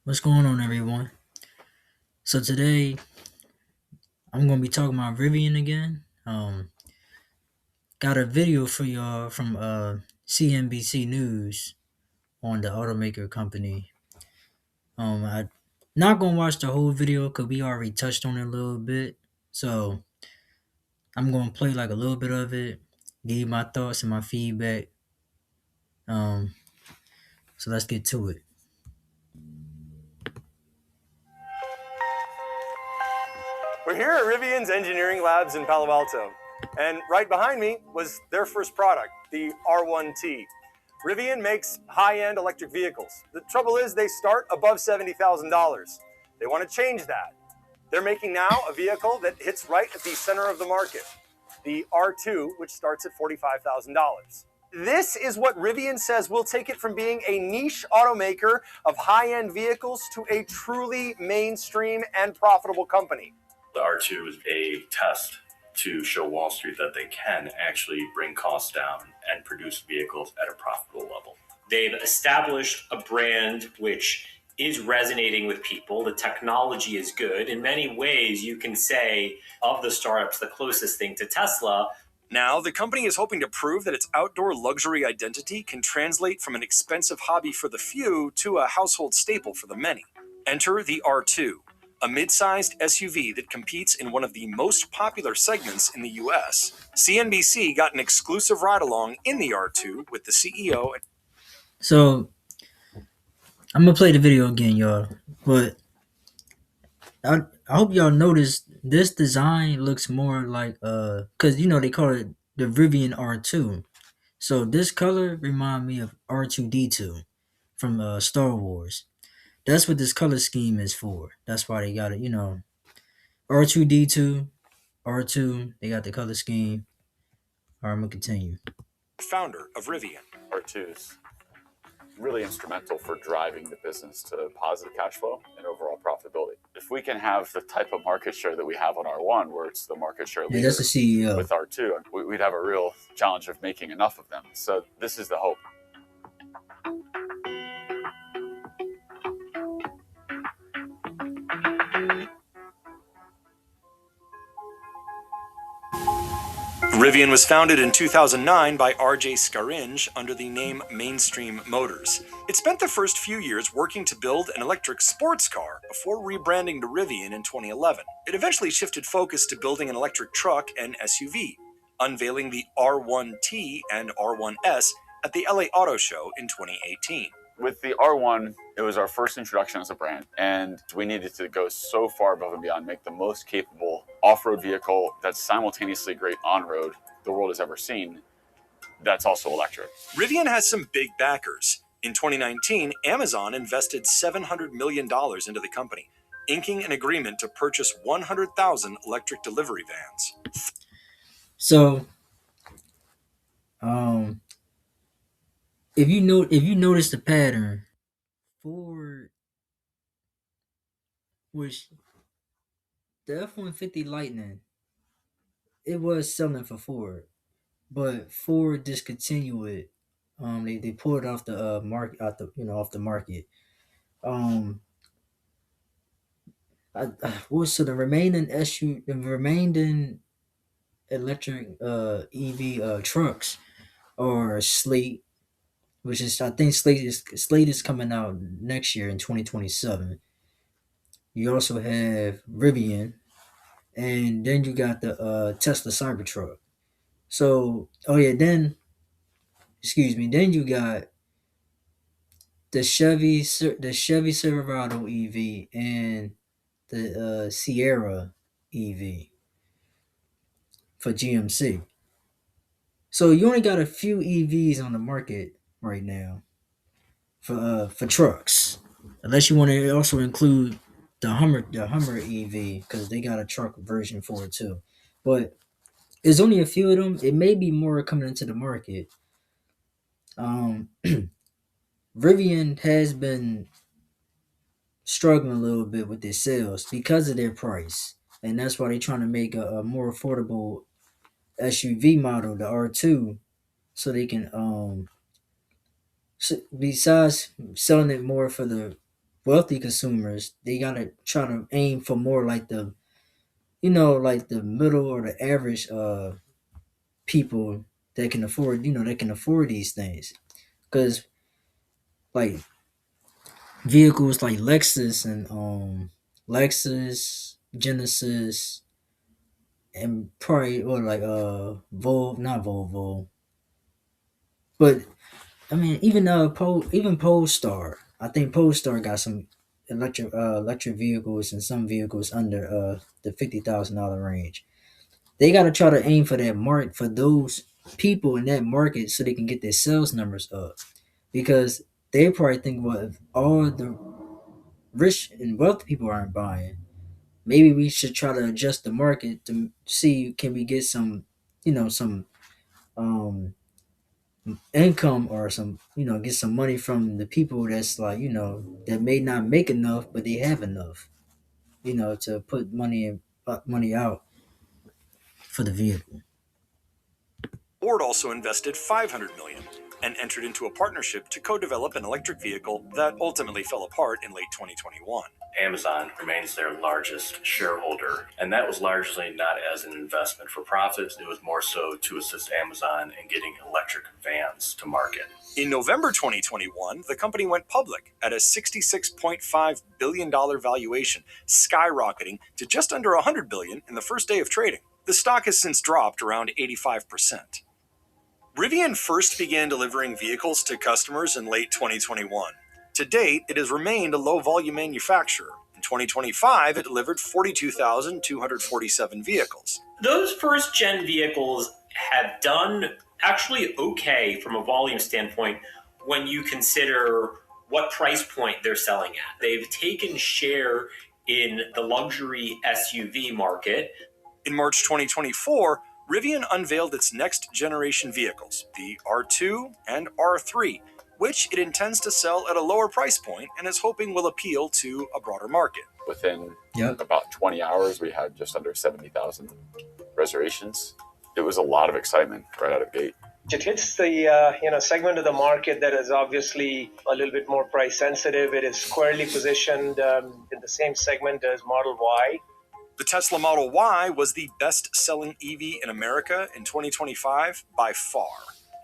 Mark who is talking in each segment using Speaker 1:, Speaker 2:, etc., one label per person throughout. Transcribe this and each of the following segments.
Speaker 1: What's going on, everyone? So today I'm gonna be talking about Rivian again. Got a video for y'all from CNBC News on the automaker company. I not gonna watch the whole video because we already touched on it a little bit. So I'm gonna play like a little bit of it, give you my thoughts and my feedback. Um, so let's get to it.
Speaker 2: We're here at Rivian's engineering labs in Palo Alto, and right behind me was their first product, the R1T. Rivian makes high-end electric vehicles. The trouble is they start above $70,000. They want to change that. They're making now a vehicle that hits right at the center of the market, the R2, which starts at $45,000. This is what Rivian says will take it from being a niche automaker of high-end vehicles to a truly mainstream and profitable company.
Speaker 3: The R2 is a test to show Wall Street that they can actually bring costs down and produce vehicles at a profitable level.
Speaker 4: They've established a brand which is resonating with people. The technology is good. In many ways, you can say of the startups, the closest thing to Tesla.
Speaker 2: Now, the company is hoping to prove that its outdoor luxury identity can translate from an expensive hobby for the few to a household staple for the many. Enter the R2, a mid-sized SUV that competes in one of the most popular segments in the US. CNBC got an exclusive ride-along in the R2 with the CEO.
Speaker 1: So I'm gonna play the video again, y'all. But I hope y'all notice this design looks more like cause they call it the Rivian R2. So this color remind me of R2D2 from Star Wars. That's what this color scheme is for. That's why they got it, R2D2, R2, they got the color scheme. Alright, I'm gonna continue.
Speaker 2: Founder of Rivian.
Speaker 5: R2's really instrumental for driving the business to positive cash flow and overall profitability. If we can have the type of market share that we have on R1, where it's the market share leader,
Speaker 1: That's the CEO.
Speaker 5: with R2, we'd have a real challenge of making enough of them. So this is the hope.
Speaker 2: Rivian was founded in 2009 by RJ Scaringe under the name Mainstream Motors. It spent the first few years working to build an electric sports car before rebranding to Rivian in 2011. It eventually shifted focus to building an electric truck and SUV, unveiling the R1T and R1S at the LA Auto Show in 2018.
Speaker 5: With the R1, it was our first introduction as a brand, and we needed to go so far above and beyond, make the most capable off-road vehicle that's simultaneously great on-road the world has ever seen, that's also electric.
Speaker 2: Rivian has some big backers. In 2019, Amazon invested $700 million into the company, inking an agreement to purchase 100,000 electric delivery vans.
Speaker 1: So if you notice the pattern, Ford, which the F-150 Lightning, it was selling for Ford, but Ford discontinued it. They pulled it off the market, off the market. So the remaining electric EV trucks are Slate, which is I think Slate is coming out next year in 2027. You also have Rivian, and then you got the Tesla Cybertruck. So, then you got the Chevy Silverado EV and the Sierra EV for GMC. So you only got a few EVs on the market right now for trucks, unless you want to also include the Hummer EV because they got a truck version for it too. But there's only a few of them. It may be more coming into the market. Rivian has been struggling a little bit with their sales because of their price, and that's why they're trying to make a more affordable SUV model, the R2, so they can besides selling it more for the wealthy consumers, they gotta try to aim for more like the like the middle or the average people that can afford these things. Because like vehicles like Lexus, Genesis, and probably or like not Volvo, but I mean even Polestar. I think Polestar got some electric vehicles and some vehicles under the $50,000 range. They got to try to aim for that mark for those people in that market so they can get their sales numbers up, because they probably think, well, if all the rich and wealthy people aren't buying, maybe we should try to adjust the market to see can we get some some um income, or some get some money from the people that's like that may not make enough but they have enough to put money out for the vehicle.
Speaker 2: Ford also invested $500 million and entered into a partnership to co-develop an electric vehicle that ultimately fell apart in late 2021.
Speaker 3: Amazon remains their largest shareholder, and that was largely not as an investment for profits. It was more so to assist Amazon in getting electric vans to market.
Speaker 2: In November 2021, the company went public at a $66.5 billion valuation, skyrocketing to just under $100 billion in the first day of trading. The stock has since dropped around 85%. Rivian first began delivering vehicles to customers in late 2021. To date, it has remained a low-volume manufacturer. In 2025, it delivered 42,247 vehicles.
Speaker 4: Those first-gen vehicles have done actually okay from a volume standpoint when you consider what price point they're selling at. They've taken share in the luxury SUV market.
Speaker 2: In March 2024, Rivian unveiled its next-generation vehicles, the R2 and R3, which it intends to sell at a lower price point and is hoping will appeal to a broader market.
Speaker 5: Within about 20 hours, we had just under 70,000 reservations. It was a lot of excitement right out of the gate.
Speaker 6: It hits the segment of the market that is obviously a little bit more price sensitive. It is squarely positioned in the same segment as Model Y.
Speaker 2: The Tesla Model Y was the best-selling EV in America in 2025 by far.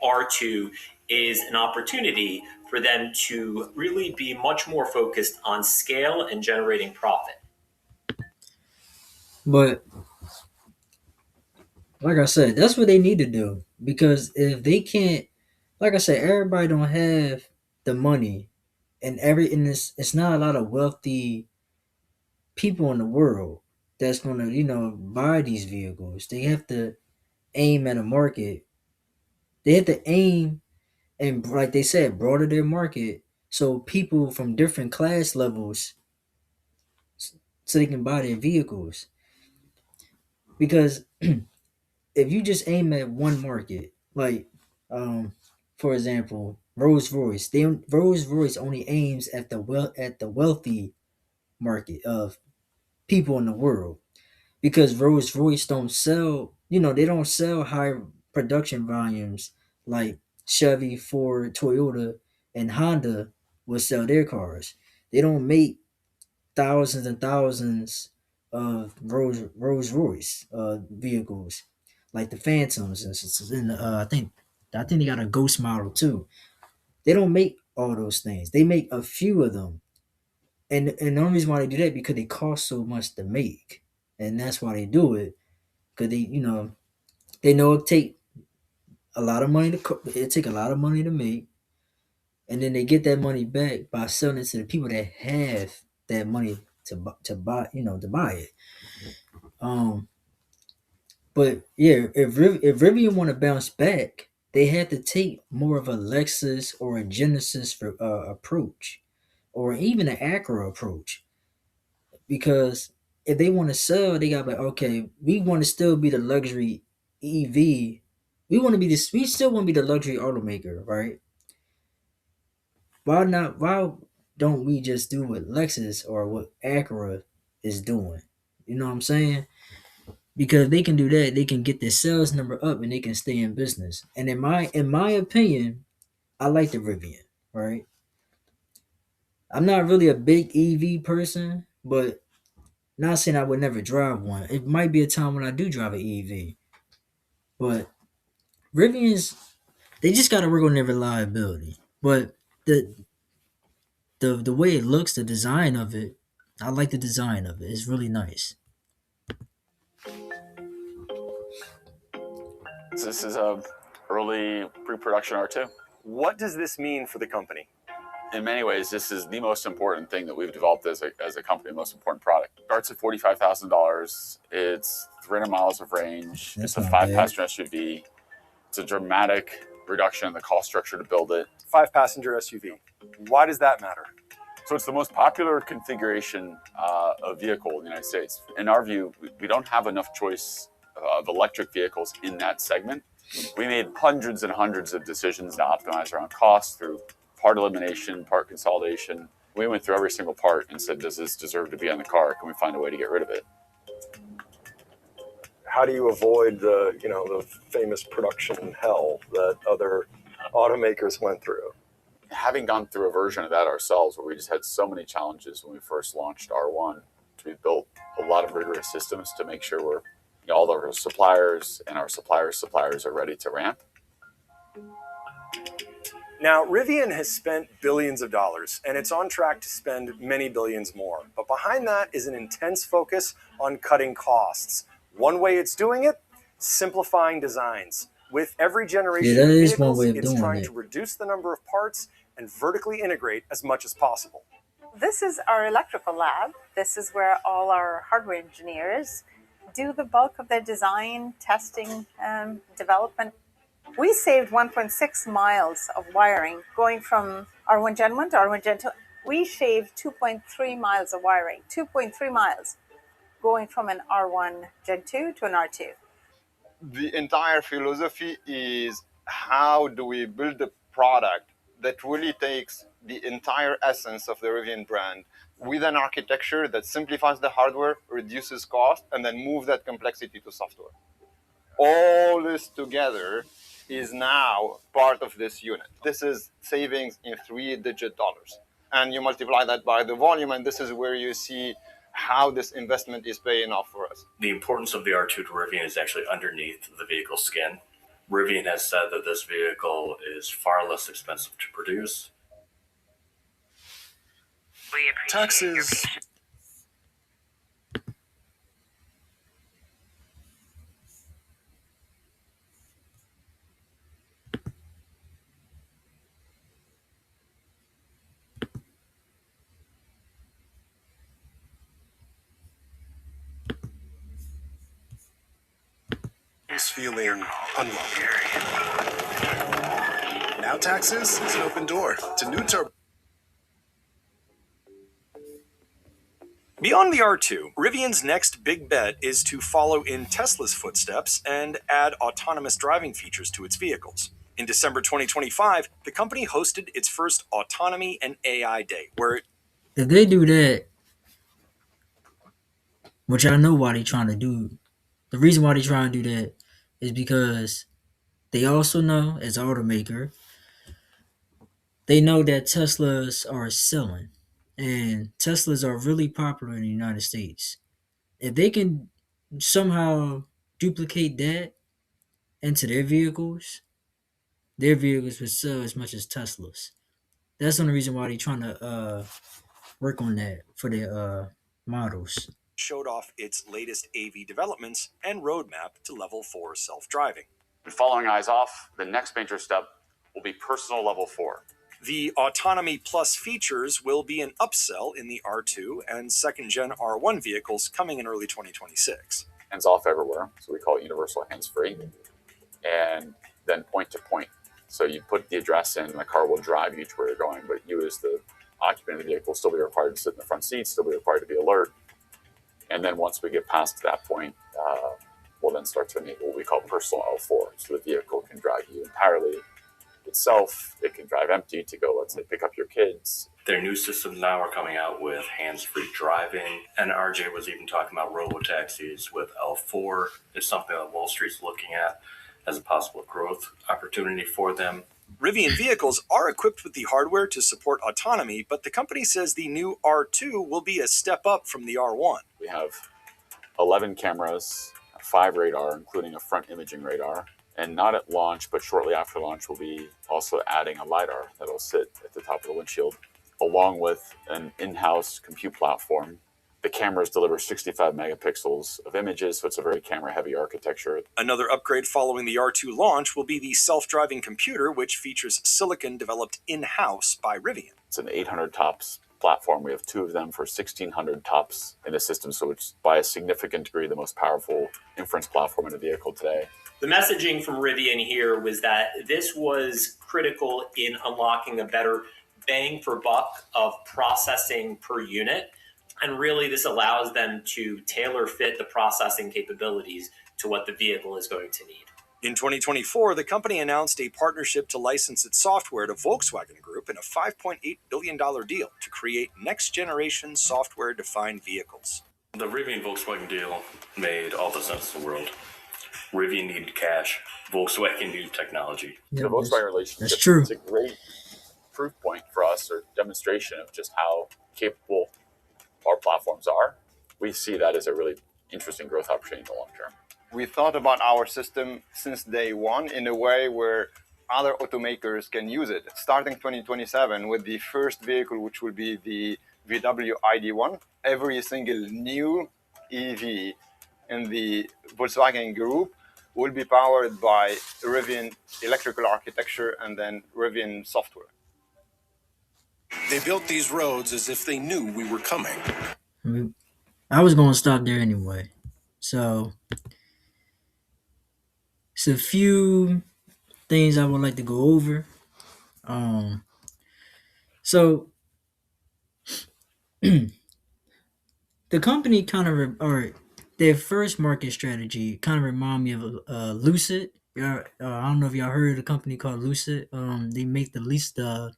Speaker 4: R2 is an opportunity for them to really be much more focused on scale and generating profit.
Speaker 1: But like I said, that's what they need to do, because if they can't, like I said, everybody don't have the money, and it's not a lot of wealthy people in the world that's gonna buy these vehicles. They have to aim at a market. They have to aim and, like they said, broaden their market so people from different class levels so they can buy their vehicles. Because if you just aim at one market, like for example, Rolls Royce only aims at the wealthy market of people in the world, because Rolls Royce don't sell, they don't sell high production volumes like Chevy, Ford, Toyota, and Honda will sell their cars. They don't make thousands and thousands of Rolls Royce vehicles like the Phantoms, and I think they got a Ghost model too. They don't make all those things. They make a few of them, and the only reason why they do that because they cost so much to make, and that's why they do it, because they know it take a lot of money to make, and then they get that money back by selling it to the people that have that money to buy it. Um, but yeah, if Rivian want to bounce back, they had to take more of a Lexus or a Genesis approach, or even an Acura approach, because if they want to sell, they got to be okay. We want to still be the luxury EV. We want to be this. We still want to be the luxury automaker, right? Why not? Why don't we just do what Lexus or what Acura is doing? You know what I'm saying? Because if they can do that, they can get their sales number up and they can stay in business. And in my opinion, I like the Rivian, right? I'm not really a big EV person, but not saying I would never drive one. It might be a time when I do drive an EV. But Rivians, they just got to work on their reliability. But the the way it looks, the design of it, I like the design of it. It's really nice.
Speaker 5: This is a early pre-production R2.
Speaker 2: What does this mean for the company?
Speaker 5: In many ways, this is the most important thing that we've developed as a company, the most important product. It starts at $45,000. It's 300 miles of range.
Speaker 1: That's
Speaker 5: It's a
Speaker 1: not bad.
Speaker 5: 5-passenger SUV. It's a dramatic reduction in the cost structure to build it.
Speaker 2: 5-passenger SUV. Why does that matter?
Speaker 5: So it's the most popular configuration of vehicle in the United States. In our view, we don't have enough choice of electric vehicles in that segment. We made hundreds and hundreds of decisions to optimize around cost through part elimination, part consolidation. We went through every single part and said, does this deserve to be on the car? Can we find a way to get rid of it?
Speaker 2: How do you avoid the famous production hell that other automakers went through?
Speaker 5: Having gone through a version of that ourselves, where we just had so many challenges when we first launched R1, we built a lot of rigorous systems to make sure all of our suppliers and our suppliers' suppliers are ready to ramp.
Speaker 2: Now, Rivian has spent billions of dollars, and it's on track to spend many billions more. But behind that is an intense focus on cutting costs. One way it's doing it, simplifying designs. With every generation
Speaker 1: Yeah, that
Speaker 2: of
Speaker 1: is one
Speaker 2: vehicles,
Speaker 1: way of
Speaker 2: it's
Speaker 1: doing
Speaker 2: trying
Speaker 1: it.
Speaker 2: to reduce the number of parts and vertically integrate as much as possible.
Speaker 7: This is our electrical lab. This is where all our hardware engineers do the bulk of their design, testing, development. We saved 1.6 miles of wiring going from R1 Gen 1 to R1 Gen 2. We shaved 2.3 miles of wiring, 2.3 miles going from an R1 Gen 2 to an R2.
Speaker 8: The entire philosophy is how do we build a product that really takes the entire essence of the Rivian brand with an architecture that simplifies the hardware, reduces cost, and then move that complexity to software. All this together is now part of this unit. This is savings in 3-digit dollars. And you multiply that by the volume, and this is where you see how this investment is paying off for us.
Speaker 3: The importance of the R2 to Rivian is actually underneath the vehicle skin. Rivian has said that this vehicle is far less expensive to produce.
Speaker 2: Taxes.
Speaker 9: Is feeling unwelcome. Now taxes is an open door to new turbo.
Speaker 2: Beyond the R2, Rivian's next big bet is to follow in Tesla's footsteps and add autonomous driving features to its vehicles. In December 2025, the company hosted its first Autonomy and AI Day, where
Speaker 1: If they do that, which I know why they're trying to do, the reason why they're trying to do that is because they also know, as an automaker, they know that Teslas are selling. And Teslas are really popular in the United States. If they can somehow duplicate that into their vehicles would sell as much as Teslas. That's the only reason why they're trying to work on that for their models.
Speaker 2: showed off its latest AV developments and roadmap to level 4 self-driving.
Speaker 5: And following eyes off, the next major step will be personal level 4.
Speaker 2: The Autonomy Plus features will be an upsell in the R2 and second-gen R1 vehicles coming in early 2026.
Speaker 5: Hands off everywhere, so we call it universal hands-free, and then point to point. So you put the address in, and the car will drive you to where you're going, but you as the occupant of the vehicle will still be required to sit in the front seat, still be required to be alert. And then once we get past that point, we'll then start to enable what we call personal L4. So the vehicle can drive you entirely itself. It can drive empty to go, let's say, pick up your kids.
Speaker 3: Their new systems now are coming out with hands-free driving, and RJ was even talking about robo-taxis with L4. It's something that Wall Street's looking at as a possible growth opportunity for them.
Speaker 2: Rivian vehicles are equipped with the hardware to support autonomy, but the company says the new R2 will be a step up from the R1.
Speaker 5: We have 11 cameras, 5 radar, including a front imaging radar. And not at launch, but shortly after launch, we'll be also adding a LiDAR that'll sit at the top of the windshield, along with an in-house compute platform. The cameras deliver 65 megapixels of images, so it's a very camera-heavy architecture.
Speaker 2: Another upgrade following the R2 launch will be the self-driving computer, which features silicon developed in-house by Rivian.
Speaker 5: It's an 800 TOPS platform. We have 2 of them for 1600 TOPS in the system, so it's by a significant degree the most powerful inference platform in a vehicle today.
Speaker 4: The messaging from Rivian here was that this was critical in unlocking a better bang for buck of processing per unit. And really, this allows them to tailor fit the processing capabilities to what the vehicle is going to need.
Speaker 2: In 2024, the company announced a partnership to license its software to Volkswagen Group in a $5.8 billion deal to create next-generation software-defined vehicles.
Speaker 3: The Rivian Volkswagen deal made all the sense in the world. Rivian needed cash. Volkswagen needed technology.
Speaker 5: The Volkswagen relationship
Speaker 1: that's true.
Speaker 5: It's a great proof point for us, or demonstration of just how capable our platforms are. We see that as a really interesting growth opportunity in the long term.
Speaker 8: We thought about our system since day one in a way where other automakers can use it. Starting 2027 with the first vehicle, which will be the VW ID.1, every single new EV in the Volkswagen group will be powered by Rivian electrical architecture and then Rivian software.
Speaker 9: They built these roads as if they knew we were coming.
Speaker 1: I was going to stop there anyway. So, it's a few things I would like to go over. So the company kind of, or their first market strategy kind of remind me of Lucid. I don't know if y'all heard of a company called Lucid. They make the least, I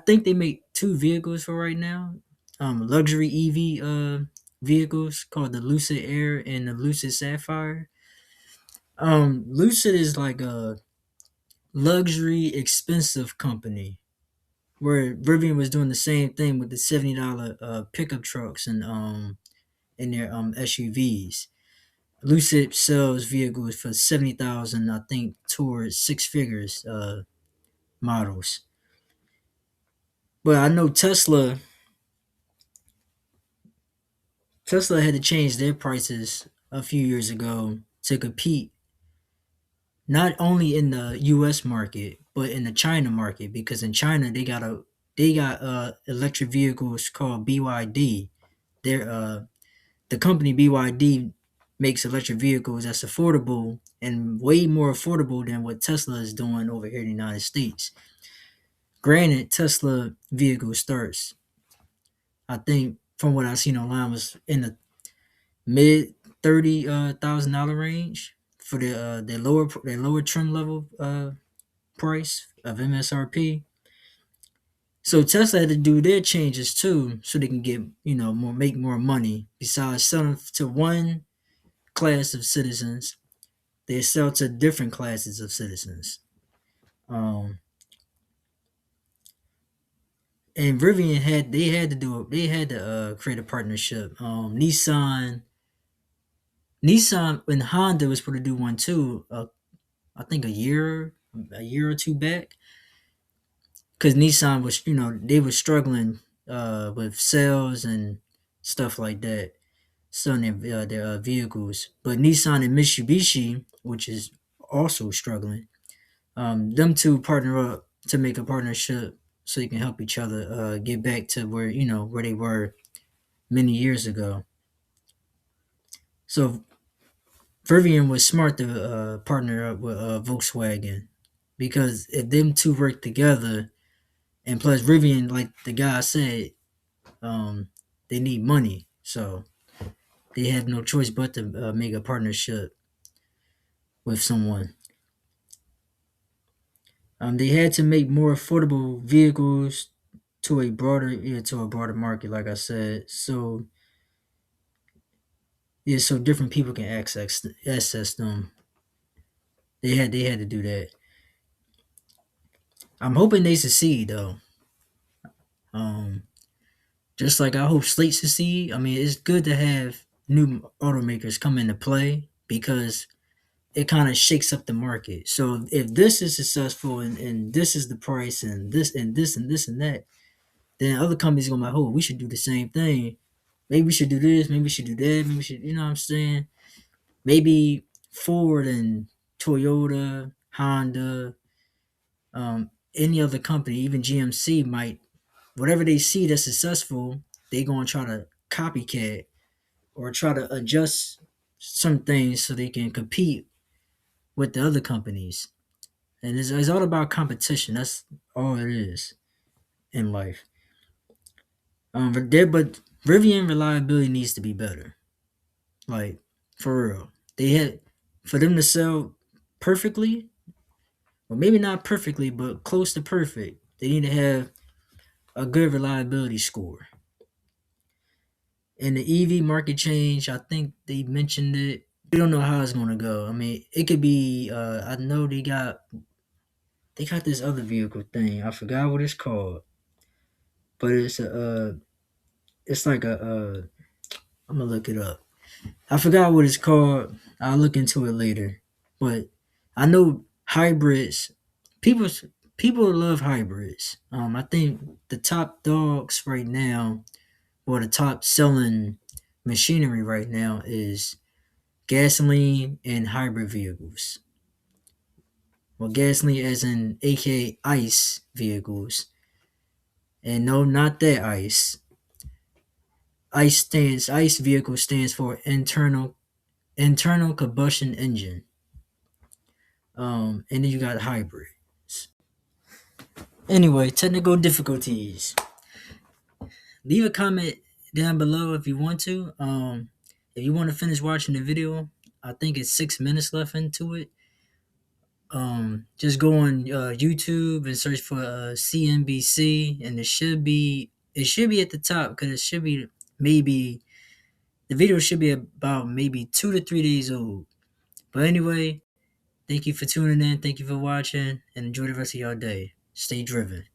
Speaker 1: think they make 2 vehicles for right now. Luxury EV vehicles called the Lucid Air and the Lucid Sapphire. Lucid is like a luxury expensive company where Rivian was doing the same thing with the $70 pickup trucks and their SUVs. Lucid sells vehicles for 70,000, I think, towards 6 figures models. But I know Tesla had to change their prices a few years ago to compete not only in the US market but in the China market, because in China they got electric vehicles called BYD. They're the company BYD makes electric vehicles that's affordable and way more affordable than what Tesla is doing over here in the United States. Granted, Tesla vehicle starts, I think, from what I've seen online, was in the mid $30,000 range for the lower trim level price of MSRP. So Tesla had to do their changes too, so they can get make more money. Besides selling to one class of citizens, they sell to different classes of citizens. And Rivian had to create a partnership. Nissan and Honda was supposed to do one too. I think a year or two back, because Nissan was they were struggling with sales and stuff like that, selling their vehicles. But Nissan and Mitsubishi, which is also struggling, them two partner up to make a partnership so they can help each other get back to where they were many years ago. So Rivian was smart to partner up with Volkswagen, because if them two work together, and plus Rivian, like the guy said, they need money, so they had no choice but to make a partnership with someone. They had to make more affordable vehicles to a broader market, like I said. So so different people can access them. They had to do that. I'm hoping they succeed though. Um, just like I hope Slate succeed. I mean, it's good to have new automakers come into play because it kind of shakes up the market. So if this is successful and this is the price and this and this and this and that, then other companies are gonna be like, oh, we should do the same thing. Maybe we should do this, maybe we should do that, maybe we should, you know what I'm saying? Maybe Ford and Toyota, Honda, any other company, even GMC might, whatever they see that's successful, they gonna try to copycat or try to adjust some things so they can compete with the other companies. And it's all about competition. That's all it is in life. But Rivian reliability needs to be better. Like for real, they had for them to sell perfectly, or maybe not perfectly, but close to perfect. They need to have a good reliability score. And the EV market change, I think they mentioned it. We don't know how it's gonna go. I mean, it could be. I know they got this other vehicle thing. I forgot what it's called, but it's like I'm gonna look it up. I forgot what it's called. I'll look into it later. But I know hybrids. People people love hybrids. I think the top dogs right now, or the top selling machinery right now, is gasoline and hybrid vehicles. Well, gasoline as in aka ICE vehicles, and no, not that ICE. ICE vehicle stands for internal combustion engine. And then you got hybrids. Anyway, technical difficulties. Leave a comment down below if you want to. If you want to finish watching the video, I think it's 6 minutes left into it. Just go on YouTube and search for CNBC, and it should be at the top because it should be maybe the video should be about maybe 2 to 3 days old. But anyway, thank you for tuning in. Thank you for watching, and enjoy the rest of your day. Stay driven.